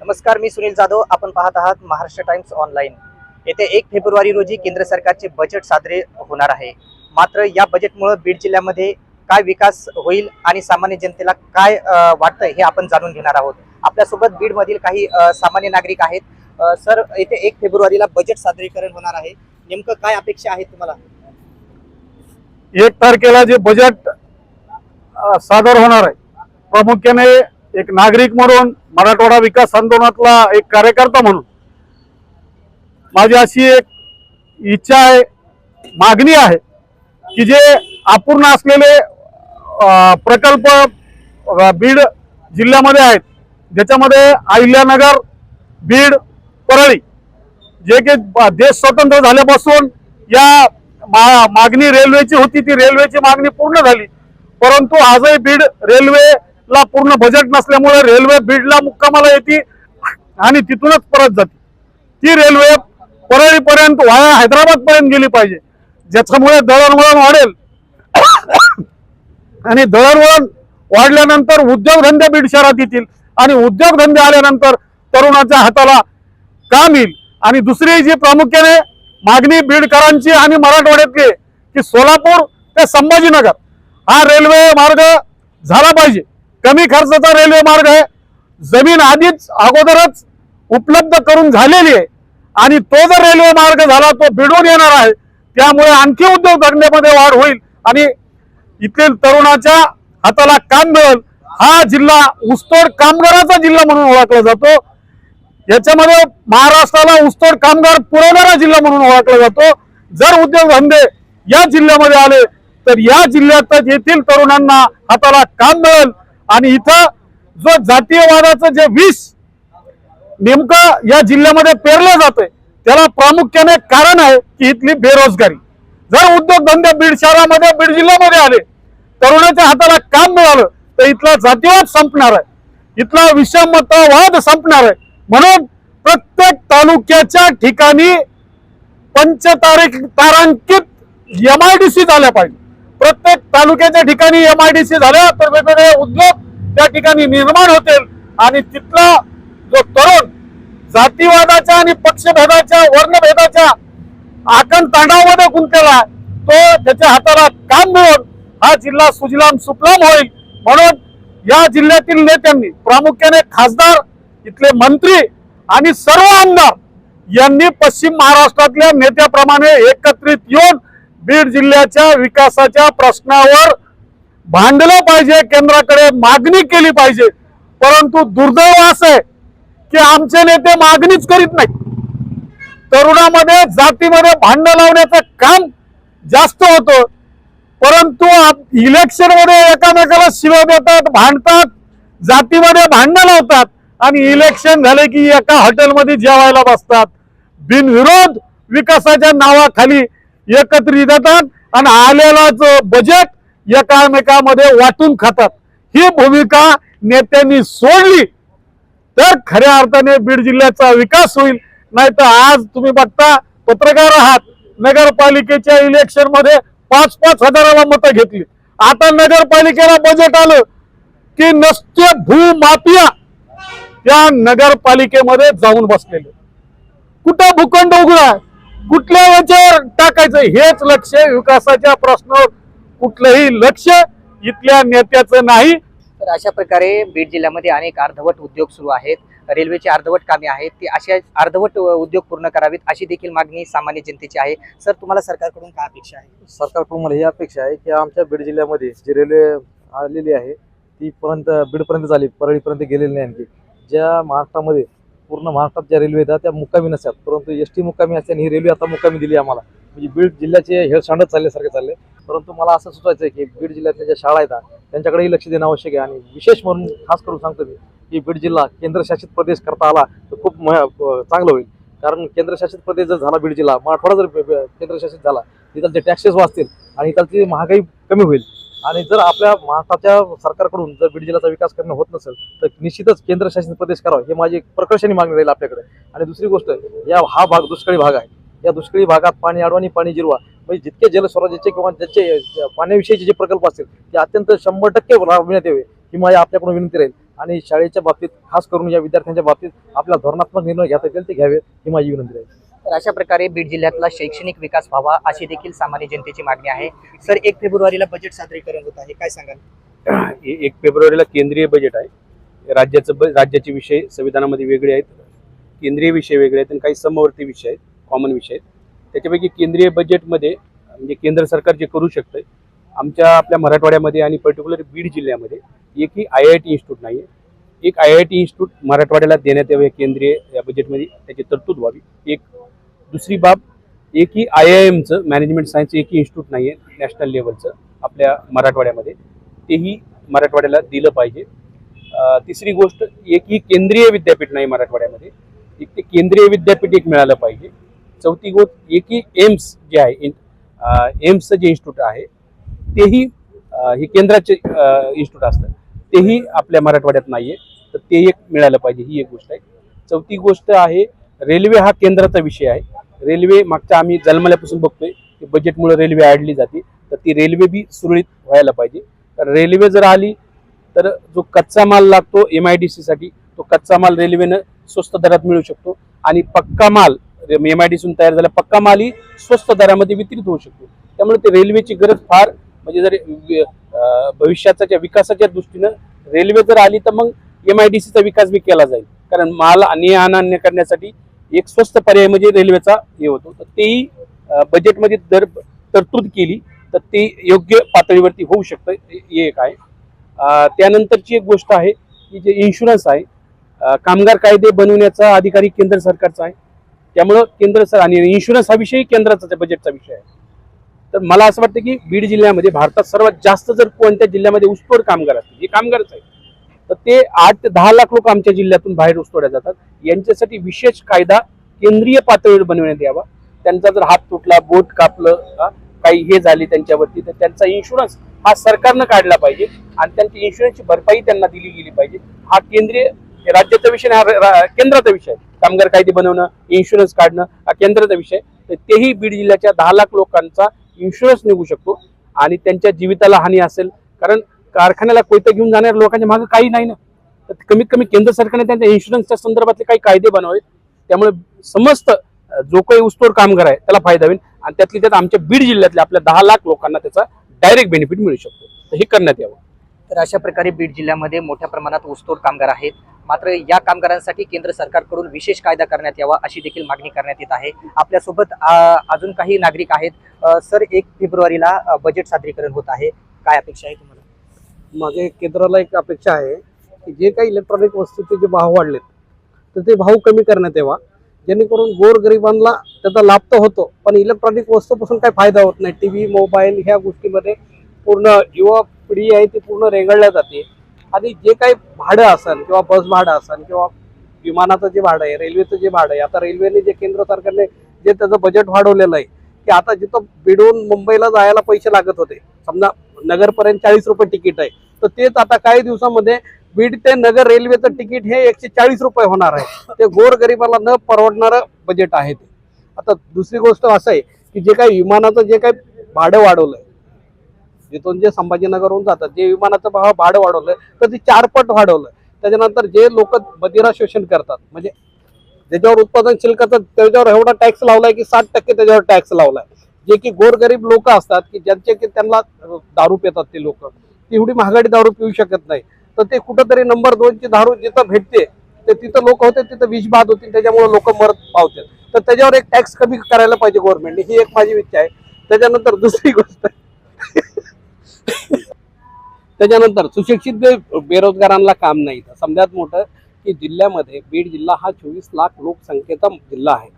नमस्कार, मी सुनील जाधव. आपण पाहत आहात महाराष्ट्र टाइम्स ऑनलाईन. येथे 1 फेब्रुवारी रोजी केंद्र सरकारचे बजेट सादर होणार आहे. मात्र या बजेटमुळे बीड जिल्ह्यामध्ये काय विकास होईल आणि सामान्य जनतेला काय वाटतं हे आपण जाणून घेणार आहोत. आपल्यासोबत बीड मधील काही सामान्य नागरिक आहेत. सर, येथे 1 फेब्रुवारीला बजेट सादरीकरण होणार आहे. नेमकं काय अपेक्षा आहेत तुम्हाला? 1 तारखेला जे बजेट सादर होणार आहे, प्रामुख्याने एक नागरिक म्हणून, मराठवाडा विकास आंदोलनातला एक कार्यकर्ता म्हणून माझी अशी एक इच्छा आहे, मागणी आहे की जे अपूर्ण असलेले प्रकल्प बीड जिल्ह्यामध्ये आहेत, ज्याच्यामध्ये अहिल्यानगर, बीड, परळी, जे की देश स्वतंत्र झाल्यापासून या मागणी रेल्वेची होती, ती रेल्वेची मागणी पूर्ण झाली. परंतु आजही बीड रेल्वेला पूर्ण बजेट नसल्यामुळे रेल्वे बीडला मुक्कामाला येते आणि तिथूनच परत जाते. ती रेल्वे परळीपर्यंत वाया हैदराबाद पर्यंत गेली पाहिजे, ज्याच्यामुळे दळणवळण वाढेल आणि दळणवळण वाढल्यानंतर उद्योगधंदे बीड शहरात येतील आणि उद्योगधंदे आल्यानंतर तरुणाच्या हाताला काम येईल. आणि दुसरी जी प्रामुख्याने मागणी बीडकरांची आणि मराठवाड्यातली की सोलापूर ते संभाजीनगर हा रेल्वे मार्ग झाला पाहिजे. कमी खर्चाचा रेल्वे मार्ग आहे, जमीन आधीच अगोदरच उपलब्ध करून झालेली आहे आणि तो जर रेल्वे मार्ग झाला तो बीडून येणार आहे, त्यामुळे आणखी उद्योगधंद्यामध्ये वाढ होईल आणि इथील तरुणाच्या हाताला काम मिळेल. हा जिल्हा ऊसतोड कामगाराचा जिल्हा म्हणून ओळखला जातो. याच्यामध्ये महाराष्ट्राला ऊसतोड कामगार पुरवणारा जिल्हा म्हणून ओळखला जातो. जर उद्योगधंदे या जिल्ह्यामध्ये आले तर या जिल्ह्यात येथील तरुणांना हाताला काम मिळेल आणि इथं जो जातीयवादाचं जे विष नेमकं या जिल्ह्यामध्ये पेरलं जातंय, त्याला प्रामुख्याने कारण आहे की इथली बेरोजगारी. जर उद्योगधंदे बीड शहरामध्ये, बीड जिल्ह्यामध्ये आले, तरुणाच्या हाताला काम मिळालं तर इथला जातीवाद संपणार आहे, इथला विषमतावाद संपणार आहे. म्हणून प्रत्येक तालुक्याच्या ठिकाणी पंचतारांकित MIDC झाल्या पाहिजे. प्रत्येक तालुक्याच्या ठिकाणी MIDC झाल्या तर वेगवेगळे उद्योग त्या ठिकाणी निर्माण होतील आणि तिथला जो तरुण जातीवादाच्या आणि पक्षभेदाच्या, वर्णभेदाच्या आकंठ तांडावामध्ये गुंतलेला तो त्याच्या हाताला काम मिळून हा जिल्हा सुजलाम सुफलाम होईल. म्हणून या जिल्ह्यातील नेत्यांनी, प्रामुख्याने खासदार, इथले मंत्री आणि सर्व आमदार यांनी पश्चिम महाराष्ट्रातल्या नेत्याप्रमाणे एकत्रित येऊन बीड जिल्ह्याच्या विकासाच्या प्रश्नावर भांडलं पाहिजे, केंद्राकडे मागणी केली पाहिजे. परंतु दुर्दैव असं आहे की आमचे नेते मागणीच करीत नाहीत. तरुणामध्ये, जातीमध्ये भांडण लावण्याचं काम जास्त होतं, परंतु इलेक्शन मध्ये एकामेकाला शिव्या देतात, भांडतात, जातीमध्ये भांडण लावतात आणि इलेक्शन झाले की एका हॉटेलमध्ये जेवायला बसतात. बिनविरोध विकासाच्या नावाखाली एकत्रित येतात आणि आलेलाच बजेट एकामेकामध्ये वाटून खातात. ही भूमिका नेत्यांनी सोडली तर खऱ्या अर्थाने बीड जिल्ह्याचा विकास होईल. नाही तर आज तुम्ही बघता, पत्रकार आहात, नगरपालिकेच्या इलेक्शन मध्ये 5-5 हजाराला मतं घेतली. आता नगरपालिकेला बजेट आलं की नसते भूमाफिया त्या नगरपालिकेमध्ये जाऊन बसलेले. कुठं भूखंड उघडा, कुठल्या याच्यावर टाकायचं, हेच लक्ष, विकासाच्या प्रश्नावर कुठलंही लक्ष इथल्या नेत्याचं नाही. तर अशा प्रकारे बीड जिल्ह्यामध्ये अनेक अर्धवट उद्योग सुरू आहेत, रेल्वेची अर्धवट कामे आहेत, ती अशा अर्धवट उद्योग पूर्ण करावीत अशी देखील मागणी सामान्य जनतेची आहे. सर, तुम्हाला सरकारकडून काय अपेक्षा आहे? सरकारकडून मला ही अपेक्षा आहे की आमच्या बीड जिल्ह्यामध्ये जी रेल्वे आलेली आहे ती बीडपर्यंत झाली, परळीपर्यंत गेलेली नाही. आणखी ज्या महाराष्ट्रामध्ये, पूर्ण महाराष्ट्रात ज्या रेल्वे येतात त्या मुक्कामी नसतात, परंतु ST मुक्कामी असते आणि ही रेल्वे आता मुक्कामी दिली आम्हाला. म्हणजे बीड जिल्ह्याचे हेळसांडच चालल्यासारखे चालले. परंतु मला असं सुचवायचं आहे की बीड जिल्ह्यातल्या ज्या शाळा आहेत त्यांच्याकडेही लक्ष देणं आवश्यक आहे. आणि विशेष म्हणून खास करून सांगतो मी की बीड जिल्हा केंद्रशासित प्रदेश करता आला तर खूप चांगलं होईल. कारण केंद्रशासित प्रदेश जर झाला बीड जिल्हा, मराठवाडा जर केंद्रशासित झाला, तिथलचे टॅक्सेस वाचतील आणि इथलची महागाई कमी होईल. आणि जर आपल्या महाराष्ट्राच्या सरकारकडून जर बीड जिल्ह्याचा विकास करणं होत नसेल तर निश्चितच केंद्रशासित प्रदेश करावा, हे माझी प्रकर्षाने मागणी राहील आपल्याकडे. आणि दुसरी गोष्ट, हा भाग दुष्काळी भाग आहे. या दुष्काळी भागात पाणी अडवणी, पाणी जिरवा, म्हणजे जितके जलस्वराज्याचे किंवा ज्याचे पाण्याविषयीचे जे प्रकल्प असतील ते अत्यंत 100% राबविण्यात यावे ही माझी आपल्याकडून विनंती राहील. आणि शाळेच्या बाबतीत खास करून या विद्यार्थ्यांच्या बाबतीत आपला धोरणात्मक निर्णय घेता येतील ते घ्यावे ही माझी विनंती आहे. तर अशा प्रकारे बीड जिल्ह्यातला शैक्षणिक विकास व्हावा अशी देखील सामान्य जनतेची मागणी आहे. सर, 1 फेब्रुवारीला बजेट सादरीकरण होत आहे, काय सांगाल? 1 फेब्रुवारीला केंद्रीय बजेट आहे. राज्याचे विषय संविधानामध्ये वेगळे आहेत, केंद्रीय विषय वेगळे आहेत आणि काही समवर्ती विषय आहेत, कॉमन विषय आहेत. त्याच्यापैकी केंद्रीय बजेटमध्ये म्हणजे केंद्र सरकार जे करू शकतं, आपल्या मराठवाड्यामध्ये आणि पर्टिक्युलर बीड जिल्ह्यामध्ये एकही IIT इन्स्टिट्यूट नाही आहे. एक IIT इन्स्टिट्यूट मराठवाड्याला देण्यात यावे केंद्रीय या बजेटमध्ये, त्याची तरतूद व्हावी. एक दुसरी बाब, एकही IIMचं मॅनेजमेंट सायन्स एकही इन्स्टिट्यूट नाही आहे नॅशनल लेवलचं आपल्या मराठवाड्यामध्ये, तेही मराठवाड्याला दिलं पाहिजे. तिसरी गोष्ट, एकही केंद्रीय विद्यापीठ नाही मराठवाड्यामध्ये, एक ते केंद्रीय विद्यापीठ एक मिळालं पाहिजे. चौथी गोष्ट, एकही एम्स जे आहे एम्सचं जे इन्स्टिट्यूट आहे तेही हे केंद्राचे इन्स्टिट्यूट असतं, तेही आपल्या मराठवाड्यात नाही आहे, तर ते एक मिळालं पाहिजे, ही एक गोष्ट आहे. चौथी गोष्ट आहे, रेल्वे हा केंद्राचा विषय आहे. रेल्वे मागच्या आम्ही जन्मल्यापासून बघतोय की बजेटमुळे रेल्वे अडली जाते, तर ती रेल्वे बी सुरळीत व्हायला पाहिजे. तर रेल्वे जर आली तर जो कच्चा माल लागतो MIDC साठी, तो कच्चा माल रेल्वेनं स्वस्त दरात मिळू शकतो आणि पक्का माल MIDCतून तयार झाला पक्का मालही स्वस्त दरामध्ये वितरित होऊ शकतो. त्यामुळे ते रेल्वेची गरज फार म्हणजे जर भविष्याच्या विकासाच्या दृष्टीनं रेल्वे जर आली तर मग MIDCचा विकास बी केला जाईल, कारण माल आणण्या करण्यासाठी एक स्वस्त पर्याय म्हणजे रेल्वेचा हे होतो. तर तेही बजेटमध्ये जर तरतूद केली तर ते योग्य पातळीवरती होऊ शकतं, हे एक आहे. त्यानंतरची एक गोष्ट आहे की जे इन्शुरन्स आहे, कामगार कायदे बनवण्याचा अधिकारी केंद्र सरकारचा आहे, त्यामुळं केंद्र सर आणि इन्शुरन्स हा विषय केंद्राचा बजेटचा विषय आहे. तर मला असं वाटतं की बीड जिल्ह्यामध्ये भारतात सर्वात जास्त जर कोणत्या जिल्ह्यामध्ये ऊसतोड कामगार असतील, हे कामगारच आहे, तर ते 8 ते 10 लाख लोक आमच्या जिल्ह्यातून बाहेर ऊसतोड्या जातात. यांच्यासाठी विशेष कायदा केंद्रीय पातळीवर बनवण्यात यावा. त्यांचा जर हात तुटला, बोट कापलं, काही हे झाली त्यांच्यावरती, तर त्यांचा इन्शुरन्स हा सरकारनं काढला पाहिजे आणि त्यांची इन्शुरन्सची भरपाई त्यांना दिली गेली पाहिजे. हा केंद्रीय राज्याचा विषय नाही, हा केंद्राचा विषय. कामगार कायदे बनवणं, इन्शुरन्स काढणं हा केंद्राचा विषय. तर तेही बीड जिल्ह्याच्या 10 लाख लोकांचा इन्शुरन्स निघू शकतो आणि त्यांच्या जीविताला हानी असेल, कारण कारखान्याला कोयतं घेऊन जाणाऱ्या लोकांच्या मागे काही नाही ना. तर कमीत कमी केंद्र सरकारने त्यांच्या इन्शुरन्सच्या संदर्भातले काही कायदे बनवावेत, त्यामुळे समस्त जो काही ऊसतोड कामगार आहे त्याला फायदा होईल आणि त्यातली त्यात आमच्या बीड जिल्ह्यातल्या आपल्या 10 लाख लोकांना त्याचा डायरेक्ट बेनिफिट मिळू शकतो. तर हे करण्यात यावं. तर अशा प्रकारे बीड जिल्ह्यामध्ये मोठ्या प्रमाणात ऊसतोड कामगार आहेत, मात्र या कामगारांसाठी केंद्र सरकारकडून विशेष कायदा करण्यात यावा अशी देखील मागणी करण्यात येत आहे. आपल्यासोबत अजून काही नागरिक आहेत. सर, 1 फेब्रुवारीला बजेट सादरीकरण होत आहे, काय अपेक्षा आहे तुम्हाला? माझे केंद्राला एक अपेक्षा आहे की जे काही इलेक्ट्रॉनिक वस्तूचे जे भाव वाढलेत तर ते भाव कमी करण्यात यावा, जेणेकरून गोरगरिबांना त्याचा लाभ तर होतो, पण इलेक्ट्रॉनिक वस्तूपासून काही फायदा होत नाही. TV, मोबाईल ह्या गोष्टीमध्ये पूर्ण युवा पिढी आहे ती पूर्ण रेंगाळल्या जाते. आणि जे काही भाडं असेल किंवा बस भाडं असेल किंवा विमानाचं जे भाडं आहे, रेल्वेचं जे भाडं आहे, आता रेल्वेने जे केंद्र सरकारने जे त्याचं बजेट वाढवलेलं आहे की आता जिथं बीडून मुंबईला जायला पैसे लागत होते, समजा नगरपर्यंत 40 रुपये तिकीट आहे, तर तेच आता काही दिवसामध्ये बीड ते नगर रेल्वेचं तिकीट हे 140 रुपये होणार आहे. ते गोरगरिबाला न परवडणारं बजेट आहे ते. आता दुसरी गोष्ट असं आहे की जे काही विमानाचं जे काही भाडं वाढवलंय, जिथून जे संभाजीनगरहून जातात जे विमानाचं भाडं वाढवलंय तर ते 4 पट वाढवलंय. त्याच्यानंतर जे लोक मदिरा शोषण करतात, म्हणजे ज्याच्यावर उत्पादन शुल्काचा त्याच्यावर एवढा टॅक्स लावलाय की 60% त्याच्यावर टॅक्स लावलाय. जे की गोरगरीब लोक असतात की ज्यांचे की त्यांना दारू पितात, ते लोक एवढी महागडी दारू पिऊ शकत नाही, तर ते कुठंतरी नंबर 2 ची दारू जिथं भेटते ते तिथं लोक होते, तिथं विष बाद होतील, त्याच्यामुळे लोक मरत पावतात. तर त्याच्यावर एक टॅक्स कमी करायला पाहिजे गव्हर्नमेंटने, ही एक माझी इच्छा आहे. त्याच्यानंतर दुसरी गोष्ट त्याच्यानंतर सुशिक्षित बेरोजगारांना काम नाही. समजात मोठं की जिल्ह्यामध्ये बीड जिल्हा हा 24 लाख लोकसंख्येचा जिल्हा आहे.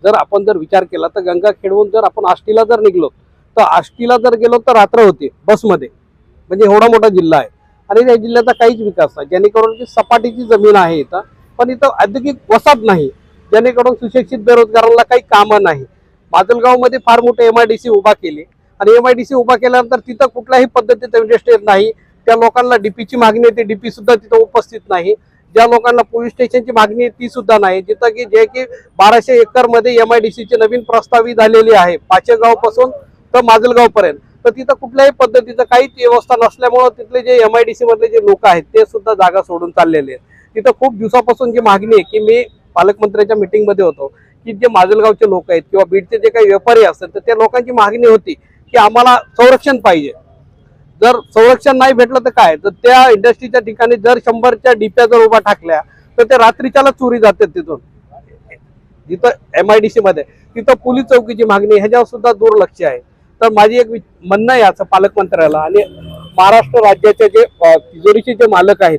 जर आपण जर विचार केला तर गंगाखेडहून जर आपण आष्टीला जर निघलो तर आष्टीला जर गेलो तर रात्र होते बसमध्ये, म्हणजे एवढा मोठा जिल्हा आहे आणि त्या जिल्ह्याचा काहीच विकास नाही. जेणेकरून की सपाटीची जमीन आहे इथं, पण इथं औद्योगिक वसाहत नाही, जेणेकरून सुशिक्षित बेरोजगारांना काही कामं नाही. माजलगावमध्ये फार मोठे MIDC उभा केले आणि MIDC उभा केल्यानंतर तिथं कुठल्याही पद्धतीचं इंडस्ट्री नाही. त्या लोकांना डीपीची मागणी आहे, ते DP सुद्धा तिथं उपस्थित नाही. ज्या लोकांना पोलीस स्टेशनची मागणी आहे ती सुद्धा नाही. जिथं की जे की 1200 एकरमध्ये MIDCचे नवीन प्रस्तावित झालेली आहे, पाचेगाव पासून तर माजलगाव पर्यंत, तर तिथं कुठल्याही पद्धतीचं काहीच व्यवस्था नसल्यामुळं तिथले जे MIDC मधले जे लोक आहेत ते सुद्धा जागा सोडून चाललेले आहेत. तिथं खूप दिवसापासून जी मागणी आहे की मी पालकमंत्र्यांच्या मीटिंगमध्ये होतो की जे माजलगावचे लोक आहेत किंवा बीडचे जे काही व्यापारी असतात तर त्या लोकांची मागणी होती की आम्हाला संरक्षण पाहिजे. जर संरक्षण नाही भेटलं तर काय, तर त्या इंडस्ट्रीच्या ठिकाणी जर 100च्या डिप्या जर उभा टाकल्या तर ते रात्रीच्याला चोरी जातात तिथून. जिथं MIDC मध्ये तिथं पोलीस चौकीची मागणी ह्याच्यावर सुद्धा दुर्लक्ष आहे. तर माझी एक म्हणणं आहे असं पालकमंत्र्याला आणि महाराष्ट्र राज्याचे जे तिजोरीचे जे मालक आहेत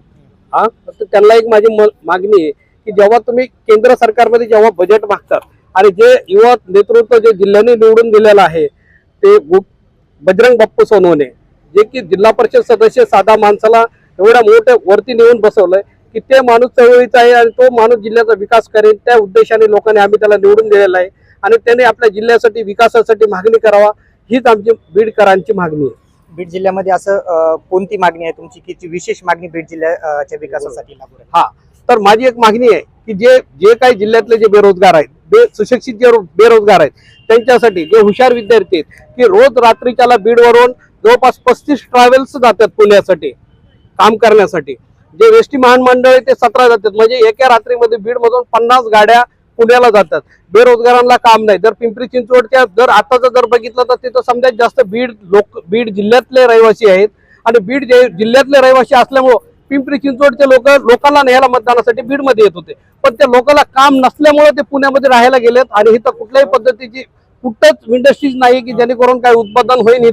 तर त्यांना एक माझी मागणी आहे की जेव्हा तुम्ही केंद्र सरकारमध्ये जेव्हा बजेट मागतात आणि जे युवा नेतृत्व जे जिल्ह्याने निवडून दिलेलं आहे ते बजरंग बाप्पू सोनवणे जे की जिल्हा परिषद सदस्य साधा माणसाला एवढ्या मोठ्या वरती नेऊन बसवलंय की ते माणूस चळवळीचा आहे आणि तो माणूस जिल्ह्याचा विकास करेल त्या उद्देशाने लोकांनी आम्ही त्याला निवडून दिलेला आहे आणि त्याने आपल्या जिल्ह्यासाठी विकासासाठी मागणी करावा हीच आमची बीडकरांची मागणी आहे. बीड जिल्ह्यामध्ये असं कोणती मागणी आहे तुमची की जी विशेष मागणी बीड जिल्ह्याच्या विकासासाठी लागू आहे? तर माझी एक मागणी आहे की जे काही जिल्ह्यातले जे बेरोजगार आहेत सुशिक्षित जे बेरोजगार आहेत त्यांच्यासाठी जे हुशार विद्यार्थी आहेत की रोज रात्रीच्याला बीडवरून जवळपास 35 ट्रॅव्हल्स जातात पुण्यासाठी काम करण्यासाठी. जे एसटी महामंडळ आहे ते 17 जातात म्हणजे एका रात्रीमध्ये बीडमधून 50 गाड्या पुण्याला जातात. बेरोजगारांना काम नाही. जर पिंपरी चिंचवडच्या जर आताचं जर बघितलं तर तिथं समजा जास्त बीड जिल्ह्यातले रहिवासी आहेत आणि बीड जिल्ह्यातले रहिवासी असल्यामुळं पिंपरी चिंचवडचे लोकांना न्यायला मतदानासाठी बीडमध्ये येत होते पण त्या लोकांना काम नसल्यामुळे ते पुण्यामध्ये राहायला गेलेत आणि इथं कुठल्याही पद्धतीची कुठंच इंडस्ट्रीज नाही की जेणेकरून काही उत्पादन होईल.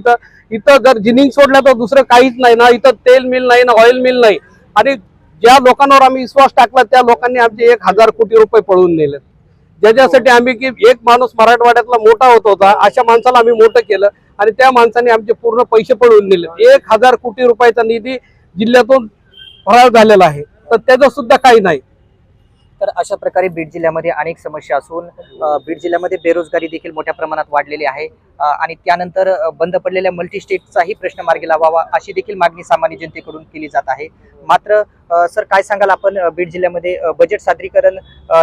इथं जर जिनिंग सोडलं तर दुसरं काहीच नाही ना. इथं तेल मिल नाही ना ऑइल मिल नाही आणि ज्या लोकांवर आम्ही विश्वास टाकला त्या लोकांनी आमचे 1000 कोटी रुपये पळवून नेले. ज्याच्यासाठी आम्ही की एक माणूस मराठवाड्यातला मोठा होत होता अशा माणसाला आम्ही मोठं केलं आणि त्या माणसाने आमचे पूर्ण पैसे पळवून नेले. 1000 कोटी रुपयाचा निधी जिल्ह्यातून फरार झालेला आहे तर त्याचं सुद्धा काही नाही. तर अशा प्रकारे बीड जिल्ह्यामध्ये अनेक समस्या असून बीड जिल्ह्यामध्ये बेरोजगारी देखील मोठ्या प्रमाणात वाढलेली आहे आणि त्यानंतर बंद पडलेल्या मल्टीस्टेटचाही प्रश्न मार्गी लावावा अशी देखील मागणी सामान्य जनतेकडून केली जात आहे. मात्र सर काय सांगाल आपण बीड जिल्ह्यामध्ये बजेट सादरीकरण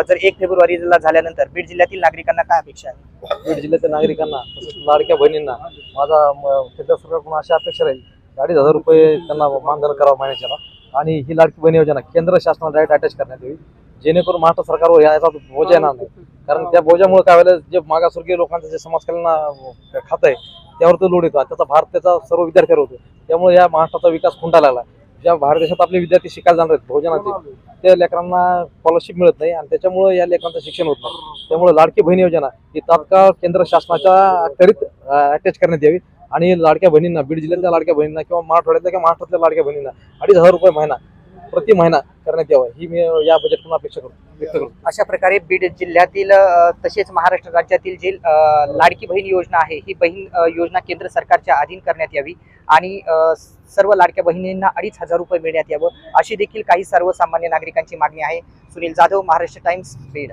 जर 1 फेब्रुवारीला झाल्यानंतर बीड जिल्ह्यातील नागरिकांना काय अपेक्षा आहे? बीड जिल्ह्यातील नागरिकांना तसंच लाडक्या बहिणींना माझा केंद्र सरकारकडून अशी अपेक्षा राहील 2,500 रुपये त्यांना मानधन करावं महिन्याच्याला आणि ही लाडकी बहीण योजना केंद्र शासनाला डायरेक्ट अटॅच करण्यात यावी जेणेकरून महाराष्ट्र सरकारवर याचा बोजा येणार नाही. कारण त्या बोजामुळे काय वेळेला जे मागासवर्गीय लोकांचं जे समाज कल्याण खातं आहे त्यावर तो लोड येतो त्याचा भार त्याचा सर्व विद्यार्थ्यावर होतो. त्यामुळे या महाराष्ट्राचा विकास खुंटायला लागला. ज्या भारत देशात आपले विद्यार्थी शिकायला जाणार आहेत भोजनाचे त्या लेकरांना स्कॉलरशिप मिळत नाही आणि त्याच्यामुळे या लेकरांचं शिक्षण होत नाही. त्यामुळे लाडकी बहीण योजना ही तात्काळ केंद्र शासनाच्या करीत अटॅच करण्यात यावी आणि लाडक्या बहिणींना बीड जिल्ह्यातल्या लाडक्या बहिणींना किंवा मराठवाड्यातल्या किंवा महाराष्ट्रातल्या लाडक्या बहिणींना 2,500 रुपये महिना प्रति महिना करण्यात यावं ही मी या बजेटतून अपेक्षा व्यक्त करतो. अशा प्रकारे बीड जिल्ह्यातील तसेच महाराष्ट्र राज्यातील जी लाडकी बहीण योजना आहे ही बहीण योजना केंद्र सरकारच्या अधीन करण्यात यावी आणि सर्व लाडक्या बहिणींना 2,500 रुपये मिळण्यात यावं अशी देखील काही सर्वसामान्य नागरिकांची मागणी आहे. सुनील जाधव, महाराष्ट्र टाइम्स, बीड.